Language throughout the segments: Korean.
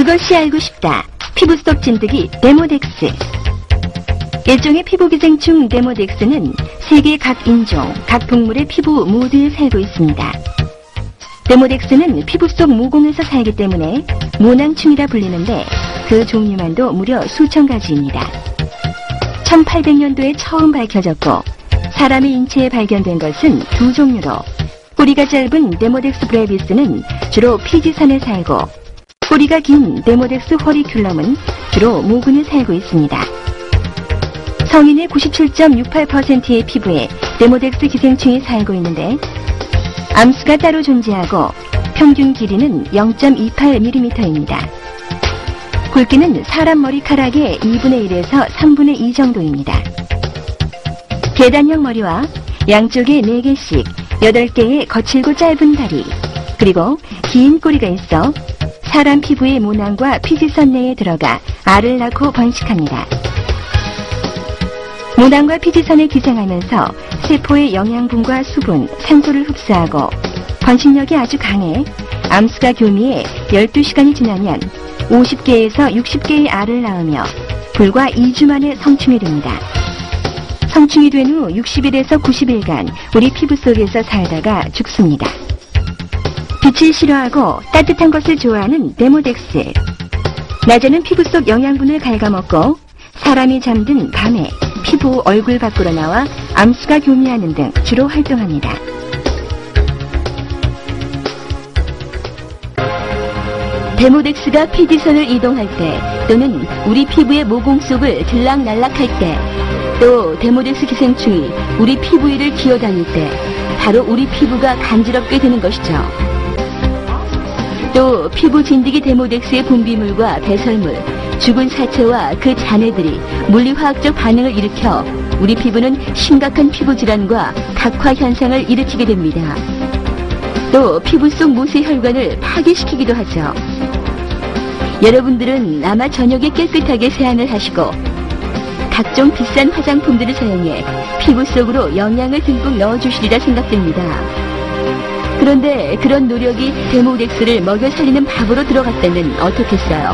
그것이 알고 싶다. 피부 속 진드기 데모덱스. 일종의 피부기생충 데모덱스는 세계 각 인종, 각 동물의 피부 모두에 살고 있습니다. 데모덱스는 피부 속 모공에서 살기 때문에 모낭충이라 불리는데 그 종류만도 무려 수천 가지입니다. 1800년도에 처음 밝혀졌고 사람의 인체에 발견된 것은 두 종류로 꼬리가 짧은 데모덱스 브레비스는 주로 피지선에 살고 꼬리가 긴 데모덱스 호리큘럼은 주로 모근에 살고 있습니다. 성인의 97.68%의 피부에 데모덱스 기생충이 살고 있는데 암수가 따로 존재하고 평균 길이는 0.28mm입니다. 굵기는 사람 머리카락의 2분의 1에서 3분의 2 정도입니다. 계단형 머리와 양쪽에 4개씩 8개의 거칠고 짧은 다리, 그리고 긴 꼬리가 있어 사람 피부의 모낭과 피지선 내에 들어가 알을 낳고 번식합니다. 모낭과 피지선에 기생하면서 세포의 영양분과 수분, 산소를 흡수하고 번식력이 아주 강해 암수가 교미해 12시간이 지나면 50개에서 60개의 알을 낳으며 불과 2주 만에 성충이 됩니다. 성충이 된 후 60일에서 90일간 우리 피부 속에서 살다가 죽습니다. 빛을 싫어하고 따뜻한 것을 좋아하는 데모덱스. 낮에는 피부 속 영양분을 갉아먹고 사람이 잠든 밤에 피부 얼굴 밖으로 나와 암수가 교미하는 등 주로 활동합니다. 데모덱스가 피지선을 이동할 때 또는 우리 피부의 모공 속을 들락날락할 때 또 데모덱스 기생충이 우리 피부 위를 기어다닐 때 바로 우리 피부가 간지럽게 되는 것이죠. 또 피부 진드기 데모덱스의 분비물과 배설물, 죽은 사체와 그 잔해들이 물리화학적 반응을 일으켜 우리 피부는 심각한 피부 질환과 각화 현상을 일으키게 됩니다. 또 피부 속 모세 혈관을 파괴시키기도 하죠. 여러분들은 아마 저녁에 깨끗하게 세안을 하시고 각종 비싼 화장품들을 사용해 피부 속으로 영양을 듬뿍 넣어주시리라 생각됩니다. 그런데 그런 노력이 데모덱스를 먹여 살리는 밥으로 들어갔다면 어떻겠어요?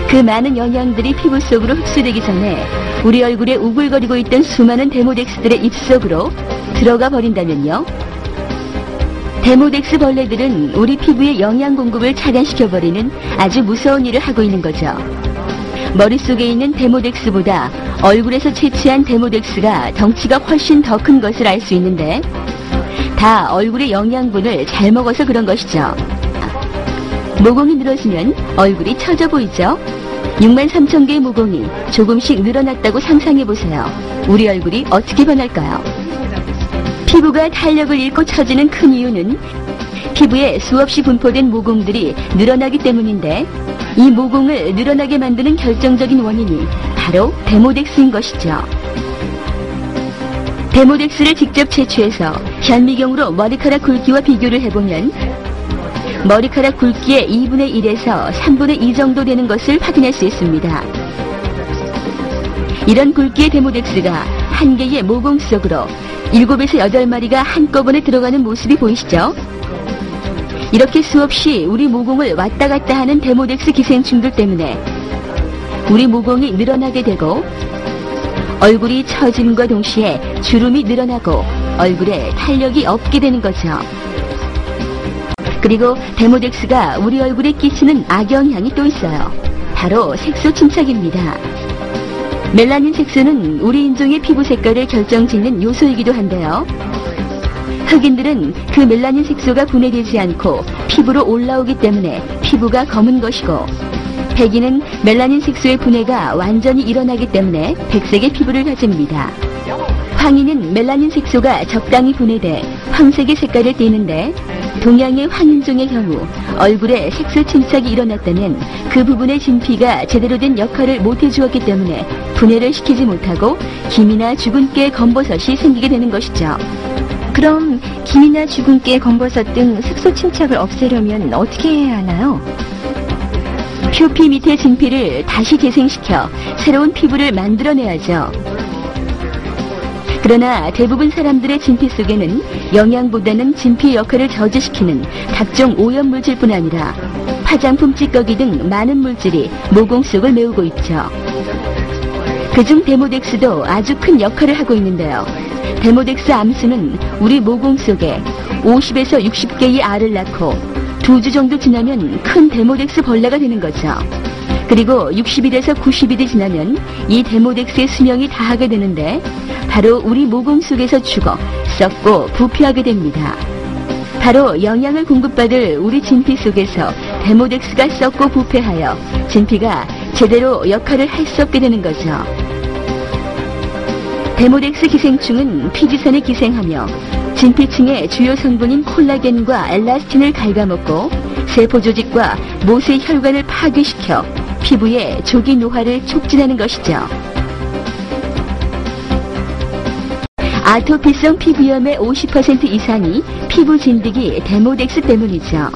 그 많은 영양들이 피부 속으로 흡수되기 전에 우리 얼굴에 우글거리고 있던 수많은 데모덱스들의 입속으로 들어가 버린다면요? 데모덱스 벌레들은 우리 피부의 영양 공급을 차단시켜버리는 아주 무서운 일을 하고 있는 거죠. 머릿속에 있는 데모덱스보다 얼굴에서 채취한 데모덱스가 덩치가 훨씬 더 큰 것을 알 수 있는데 다 얼굴의 영양분을 잘 먹어서 그런 것이죠. 모공이 늘어지면 얼굴이 처져 보이죠? 63,000개의 모공이 조금씩 늘어났다고 상상해보세요. 우리 얼굴이 어떻게 변할까요? 피부가 탄력을 잃고 처지는 큰 이유는 피부에 수없이 분포된 모공들이 늘어나기 때문인데 이 모공을 늘어나게 만드는 결정적인 원인이 바로 데모덱스인 것이죠. 데모덱스를 직접 채취해서 현미경으로 머리카락 굵기와 비교를 해보면 머리카락 굵기의 2분의 1에서 3분의 2 정도 되는 것을 확인할 수 있습니다. 이런 굵기의 데모덱스가 한 개의 모공 속으로 7에서 8마리가 한꺼번에 들어가는 모습이 보이시죠? 이렇게 수없이 우리 모공을 왔다 갔다 하는 데모덱스 기생충들 때문에 우리 모공이 늘어나게 되고 얼굴이 처짐과 동시에 주름이 늘어나고 얼굴에 탄력이 없게 되는 거죠. 그리고 데모덱스가 우리 얼굴에 끼치는 악영향이 또 있어요. 바로 색소 침착입니다. 멜라닌 색소는 우리 인종의 피부 색깔을 결정짓는 요소이기도 한데요. 흑인들은 그 멜라닌 색소가 분해되지 않고 피부로 올라오기 때문에 피부가 검은 것이고 백인은 멜라닌 색소의 분해가 완전히 일어나기 때문에 백색의 피부를 가집니다. 황인은 멜라닌 색소가 적당히 분해돼 황색의 색깔을 띠는데 동양의 황인종의 경우 얼굴에 색소 침착이 일어났다면 그 부분의 진피가 제대로 된 역할을 못해주었기 때문에 분해를 시키지 못하고 김이나 죽은 깨 검버섯이 생기게 되는 것이죠. 그럼 김이나 죽은 깨 검버섯 등 색소 침착을 없애려면 어떻게 해야 하나요? 표피 밑의 진피를 다시 재생시켜 새로운 피부를 만들어내야죠. 그러나 대부분 사람들의 진피 속에는 영양보다는 진피 역할을 저지시키는 각종 오염물질뿐 아니라 화장품 찌꺼기 등 많은 물질이 모공 속을 메우고 있죠. 그중 데모덱스도 아주 큰 역할을 하고 있는데요. 데모덱스 암수는 우리 모공 속에 50에서 60개의 알을 낳고 2주 정도 지나면 큰 데모덱스 벌레가 되는 거죠. 그리고 60일에서 90일이 지나면 이 데모덱스의 수명이 다하게 되는데 바로 우리 모공 속에서 죽어 썩고 부패하게 됩니다. 바로 영양을 공급받을 우리 진피 속에서 데모덱스가 썩고 부패하여 진피가 제대로 역할을 할 수 없게 되는 거죠. 데모덱스 기생충은 피지선에 기생하며 진피층의 주요 성분인 콜라겐과 엘라스틴을 갉아먹고 세포조직과 모세 혈관을 파괴시켜 피부의 조기 노화를 촉진하는 것이죠. 아토피성 피부염의 50% 이상이 피부 진드기 데모덱스 때문이죠.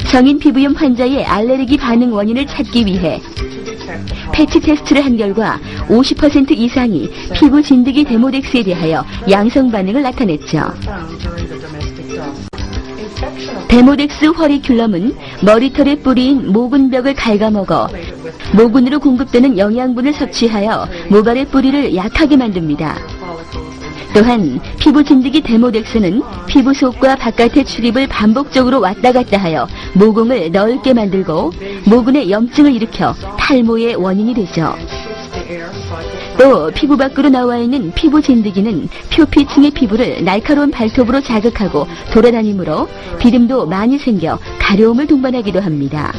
성인 피부염 환자의 알레르기 반응 원인을 찾기 위해 패치 테스트를 한 결과 50% 이상이 피부 진드기 데모덱스에 대하여 양성 반응을 나타냈죠. 데모덱스 허리큘럼은 머리털의 뿌리인 모근벽을 갉아먹어 모근으로 공급되는 영양분을 섭취하여 모발의 뿌리를 약하게 만듭니다. 또한 피부 진드기 데모덱스는 피부 속과 바깥의 출입을 반복적으로 왔다 갔다 하여 모공을 넓게 만들고 모근에 염증을 일으켜 탈모의 원인이 되죠. 또 피부 밖으로 나와 있는 피부 진드기는 표피층의 피부를 날카로운 발톱으로 자극하고 돌아다니므로 비름도 많이 생겨 가려움을 동반하기도 합니다.